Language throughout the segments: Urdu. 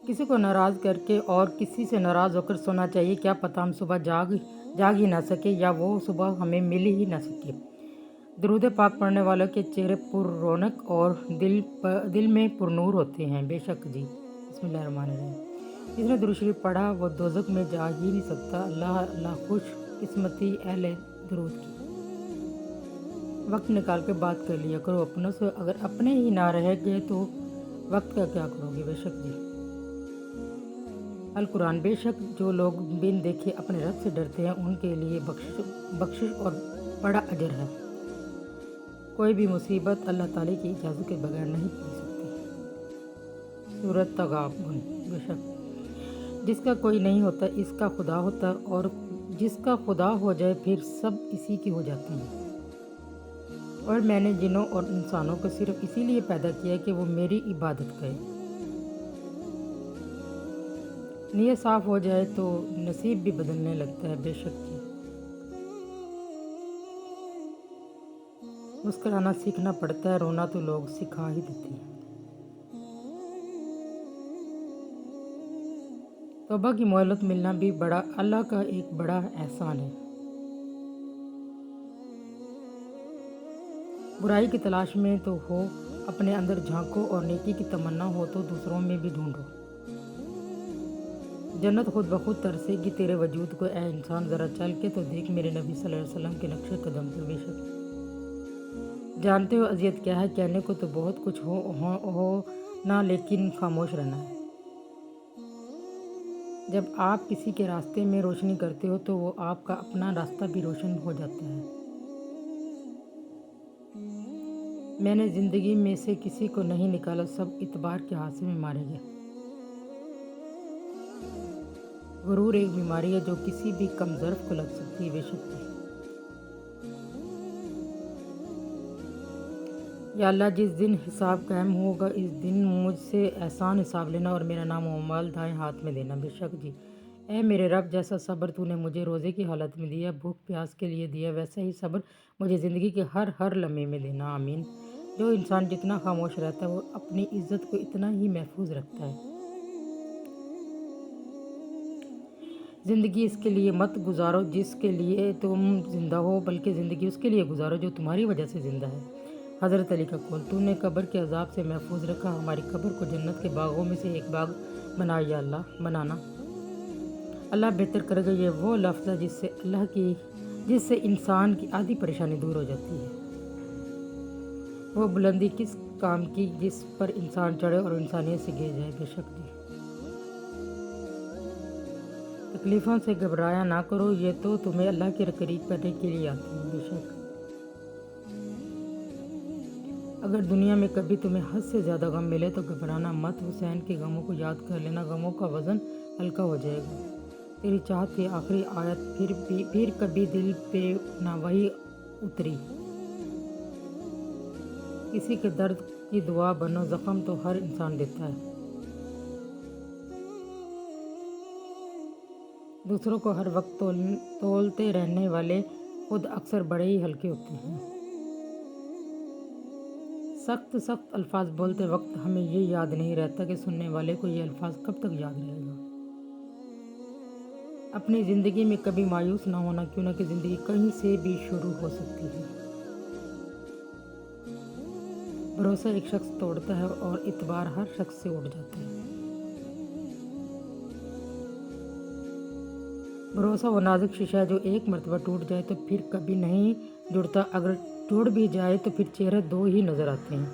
کسی کو ناراض کر کے اور کسی سے ناراض ہو کر سونا چاہیے، کیا پتہ ہم صبح جاگ ہی نہ سکے یا وہ صبح ہمیں مل ہی نہ سکے۔ درود پاک پڑھنے والوں کے چہرے پر رونق اور دل میں پر نور ہوتے ہیں۔ بے شک جی۔ بسم اللہ الرحمن الرحیم۔ جس نے درود شریف پڑھا وہ دوزخ میں جا ہی نہیں سکتا۔ اللہ اللہ خوش قسمتی اہل درود کی۔ وقت نکال کے بات کر لیا کرو اپنوں سے، اگر اپنے ہی نہ رہ گئے تو وقت کا کیا کرو گے؟ بے شک جی۔ القرآن۔ بے شک جو لوگ بن دیکھے اپنے رب سے ڈرتے ہیں ان کے لیے بخشش اور بڑا اجر ہے۔ کوئی بھی مصیبت اللہ تعالیٰ کی اجازت کے بغیر نہیں پڑ سکتی۔ سورۃ تغابن۔ بے شک جس کا کوئی نہیں ہوتا اس کا خدا ہوتا، اور جس کا خدا ہو جائے پھر سب اسی کی ہو جاتے ہیں۔ اور میں نے جنوں اور انسانوں کو صرف اسی لیے پیدا کیا کہ وہ میری عبادت کریں۔ نیت صاف ہو جائے تو نصیب بھی بدلنے لگتا ہے۔ بے شک جی۔ مسکرانا سیکھنا پڑتا ہے، رونا تو لوگ سکھا ہی دیتے ہیں۔ توبہ کی مہلت ملنا بھی اللہ کا ایک بڑا احسان ہے۔ برائی کی تلاش میں تو ہو اپنے اندر جھانکو، اور نیکی کی تمنا ہو تو دوسروں میں بھی ڈھونڈو۔ جنت خود بخود ترسے گی تیرے وجود کو، اے انسان ذرا چل کے تو دیکھ میرے نبی صلی اللہ علیہ وسلم کے نقش قدم پر۔ بے شک جانتے ہو اذیت کیا ہے؟ کہنے کو تو بہت کچھ ہو نہ، لیکن خاموش رہنا ہے۔ جب آپ کسی کے راستے میں روشنی کرتے ہو تو وہ آپ کا اپنا راستہ بھی روشن ہو جاتا ہے۔ میں نے زندگی میں سے کسی کو نہیں نکالا، سب اعتبار کے حادثے میں مارے گئے۔ غرور ایک بیماری ہے جو کسی بھی کم ظرف کو لگ سکتی ہے۔ بے شک جی۔ یا اللہ جس دن حساب قائم ہوگا اس دن مجھ سے احسان حساب لینا اور میرا نام و اعمال دائیں ہاتھ میں دینا۔ بے شک جی۔ اے میرے رب جیسا صبر تو نے مجھے روزے کی حالت میں دیا، بھوک پیاس کے لیے دیا، ویسا ہی صبر مجھے زندگی کے ہر لمحے میں دینا۔ آمین۔ جو انسان جتنا خاموش رہتا ہے وہ اپنی عزت کو اتنا ہی محفوظ رکھتا ہے۔ زندگی اس کے لیے مت گزارو جس کے لیے تم زندہ ہو، بلکہ زندگی اس کے لیے گزارو جو تمہاری وجہ سے زندہ ہے۔ حضرت علی کا قول۔ تو نے قبر کے عذاب سے محفوظ رکھا، ہماری قبر کو جنت کے باغوں میں سے ایک باغ بنا یا اللہ بنانا۔ اللہ بہتر کرے گا۔ یہ وہ لفظ ہے جس سے انسان کی آدھی پریشانی دور ہو جاتی ہے۔ وہ بلندی کس کام کی جس پر انسان چڑھے اور انسانیت سے گر جائے۔ بے شک جی۔ تکلیفوں سے گھبرایا نہ کرو، یہ تو تمہیں اللہ کے قریب کرنے کے لیے آتی ہیں۔ بے شک اگر دنیا میں کبھی تمہیں حد سے زیادہ غم ملے تو گھبرانا مت، حسین کے غموں کو یاد کر لینا، غموں کا وزن ہلکا ہو جائے گا۔ تیری چاہت کی آخری آیت پھر کبھی دل پہ نہ وہی اتری۔ کسی کے درد کی دوا بنو، زخم تو ہر انسان دیتا ہے۔ دوسروں کو ہر وقت تولتے رہنے والے خود اکثر بڑے ہی ہلکے ہوتے ہیں۔ سخت الفاظ بولتے وقت ہمیں یہ یاد نہیں رہتا کہ سننے والے کو یہ الفاظ کب تک یاد رہے گا۔ اپنی زندگی میں کبھی مایوس نہ ہونا، کیوں نہ کہ زندگی کہیں سے بھی شروع ہو سکتی ہے۔ بھروسہ ایک شخص توڑتا ہے اور اعتبار ہر شخص سے اٹھ جاتا ہے۔ بھروسہ وہ نازک شیشہ ہے جو ایک مرتبہ ٹوٹ جائے تو پھر کبھی نہیں جڑتا، اگر جڑ بھی جائے تو پھر چہرے دو ہی نظر آتے ہیں۔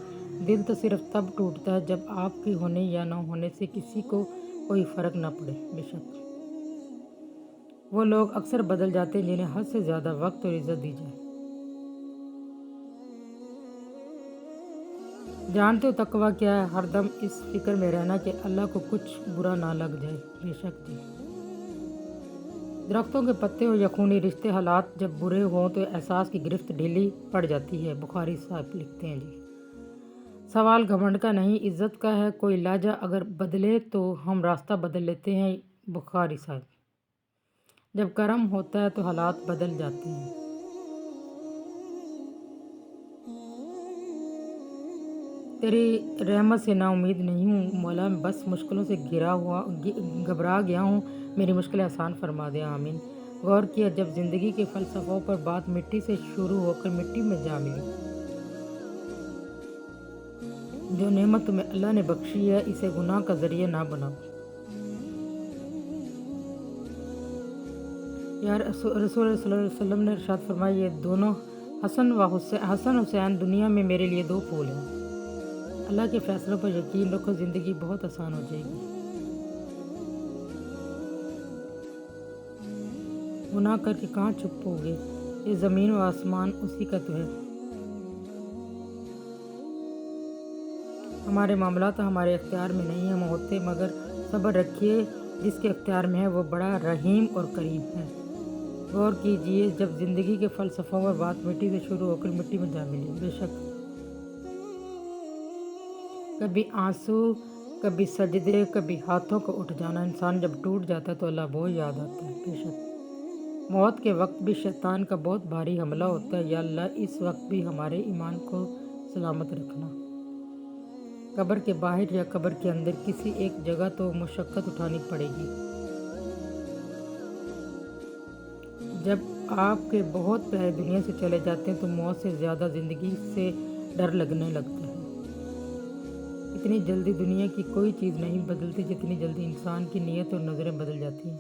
دل تو صرف تب ٹوٹتا ہے جب آپ کے ہونے یا نہ ہونے سے کسی کو کوئی فرق نہ پڑے۔ بے شک وہ لوگ اکثر بدل جاتے ہیں جنہیں حد سے زیادہ وقت اور عزت دی جائے۔ جانتے ہو تقویٰ کیا ہے؟ ہر دم اس فکر میں رہنا کہ اللہ کو کچھ برا نہ لگ جائے۔ بے شک جی۔ درختوں کے پتے ہو یا خونی رشتے، حالات جب برے ہوں تو احساس کی گرفت ڈھیلی پڑ جاتی ہے۔ بخاری صاحب لکھتے ہیں جی۔ سوال گھمنڈ کا نہیں عزت کا ہے، کوئی لہجہ اگر بدلے تو ہم راستہ بدل لیتے ہیں۔ بخاری صاحب۔ جب کرم ہوتا ہے تو حالات بدل جاتے ہیں۔ تیری رحمت سے نا امید نہیں ہوں مولا، بس مشکلوں سے گھبرا گیا ہوں، میری مشکلیں آسان فرما دے، آمین۔ غور کیا، جب زندگی کے فلسفوں پر بات مٹی سے شروع ہو کر مٹی میں جا ملی۔ جو نعمت تمہیں اللہ نے بخشی ہے اسے گناہ کا ذریعہ نہ بناؤ۔ یا رسول اللہ صلی اللہ علیہ وسلم نے ارشاد فرمایا، یہ دونوں حسن حسین دنیا میں میرے لیے دو پھول ہیں۔ اللہ کے فیصلوں پر یقین رکھو، زندگی بہت آسان ہو جائے گی۔ گناہ کر کے کہاں چھپ ہوگے، یہ زمین و آسمان اسی کا تو ہے۔ ہمارے معاملات ہمارے اختیار میں نہیں ہیں ہوتے، مگر صبر رکھیے، جس کے اختیار میں ہے وہ بڑا رحیم اور کریم ہے۔ غور کیجئے، جب زندگی کے فلسفوں پر بات مٹی سے شروع ہو کر مٹی میں جا ملی۔ بے شک کبھی آنسو، کبھی سجدے، کبھی ہاتھوں کو اٹھ جانا، انسان جب ٹوٹ جاتا ہے تو اللہ بہت یاد آتا ہے۔ بے شک موت کے وقت بھی شیطان کا بہت بھاری حملہ ہوتا ہے، یا اللہ اس وقت بھی ہمارے ایمان کو سلامت رکھنا۔ قبر کے باہر یا قبر کے اندر کسی ایک جگہ تو مشقت اٹھانی پڑے گی۔ جب آپ کے بہت پیارے دنیا سے چلے جاتے ہیں تو موت سے زیادہ زندگی سے ڈر لگنے لگتا ہے۔ اتنی جلدی دنیا کی کوئی چیز نہیں بدلتی جتنی جلدی انسان کی نیت اور نظریں بدل جاتی ہیں۔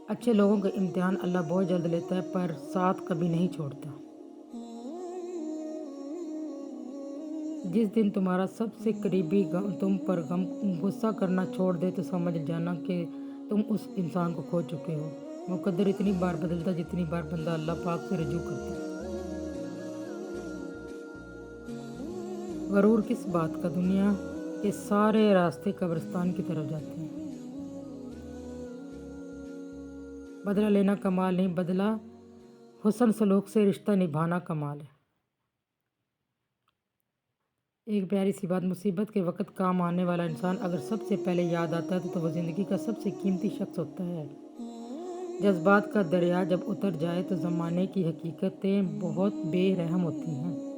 اچھے لوگوں کا امتحان اللہ بہت جلد لیتا ہے، پر ساتھ کبھی نہیں چھوڑتا۔ جس دن تمہارا سب سے قریبی تم پر غصہ کرنا چھوڑ دے تو سمجھ جانا کہ تم اس انسان کو کھو چکے ہو۔ مقدر اتنی بار بدلتا جتنی بار بندہ اللہ پاک سے رجوع کرتا ہے۔ غرور کس بات کا، دنیا کے سارے راستے قبرستان کی طرف جاتے ہیں۔ بدلہ لینا کمال نہیں، بدلہ حسن سلوک سے رشتہ نبھانا کمال ہے۔ ایک پیاری سی بات، مصیبت کے وقت کام آنے والا انسان اگر سب سے پہلے یاد آتا ہے تو وہ زندگی کا سب سے قیمتی شخص ہوتا ہے۔ جذبات کا دریا جب اتر جائے تو زمانے کی حقیقتیں بہت بے رحم ہوتی ہیں۔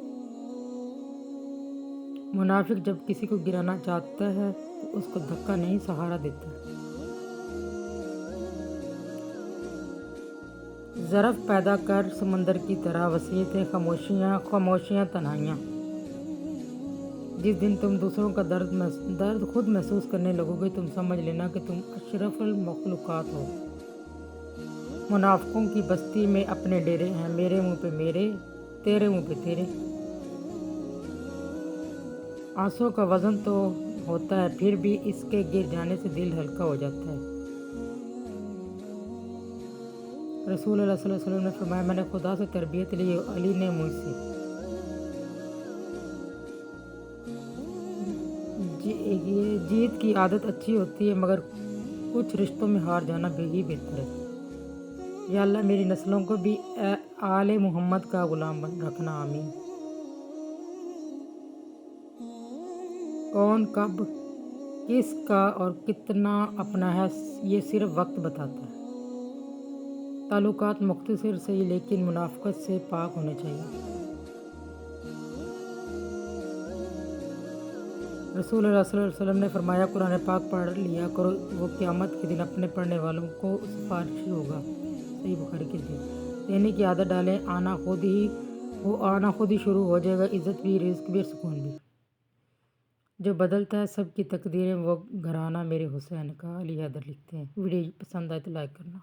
منافق جب کسی کو گرانا چاہتا ہے تو اس کو دھکا نہیں سہارا دیتا ہے۔ ظرف پیدا کر سمندر کی طرح وسیعتیں، خاموشیاں تنہائیاں۔ جس دن تم دوسروں کا درد خود محسوس کرنے لگو گے تم سمجھ لینا کہ تم اشرف المخلوقات ہو۔ منافقوں کی بستی میں اپنے ڈیرے ہیں، میرے منہ پہ میرے، تیرے منہ پہ تیرے۔ آنسوں کا وزن تو ہوتا ہے، پھر بھی اس کے گر جانے سے دل ہلکا ہو جاتا ہے۔ رسول اللہ صلی اللہ علیہ وسلم نے فرمایا، میں نے خدا سے تربیت لی، علی نے مجھ سے۔ جیت کی عادت اچھی ہوتی ہے مگر کچھ رشتوں میں ہار جانا ہی بہتر ہے۔ یا اللہ میری نسلوں کو بھی آل محمد کا غلام رکھنا، آمین۔ کون کب کس کا اور کتنا اپنا ہے یہ صرف وقت بتاتا ہے۔ تعلقات مختصر صحیح لیکن منافقت سے پاک ہونے چاہیے۔ رسول اللہ صلی اللہ علیہ وسلم نے فرمایا، قرآن پاک پڑھ لیا کرو، وہ قیامت کے دن اپنے پڑھنے والوں کو سفارشی ہوگا۔ صحیح بخاری کی حدیث۔ دینے کی عادت ڈالیں، آنا خود ہی شروع ہو جائے گا، عزت بھی، رزق بھی اور سکون بھی۔ جو بدلتا ہے سب کی تقدیریں وہ گھرانہ میرے حسین کا، علی حیدر لکھتے ہیں۔ ویڈیو پسند آئے تو لائک کرنا۔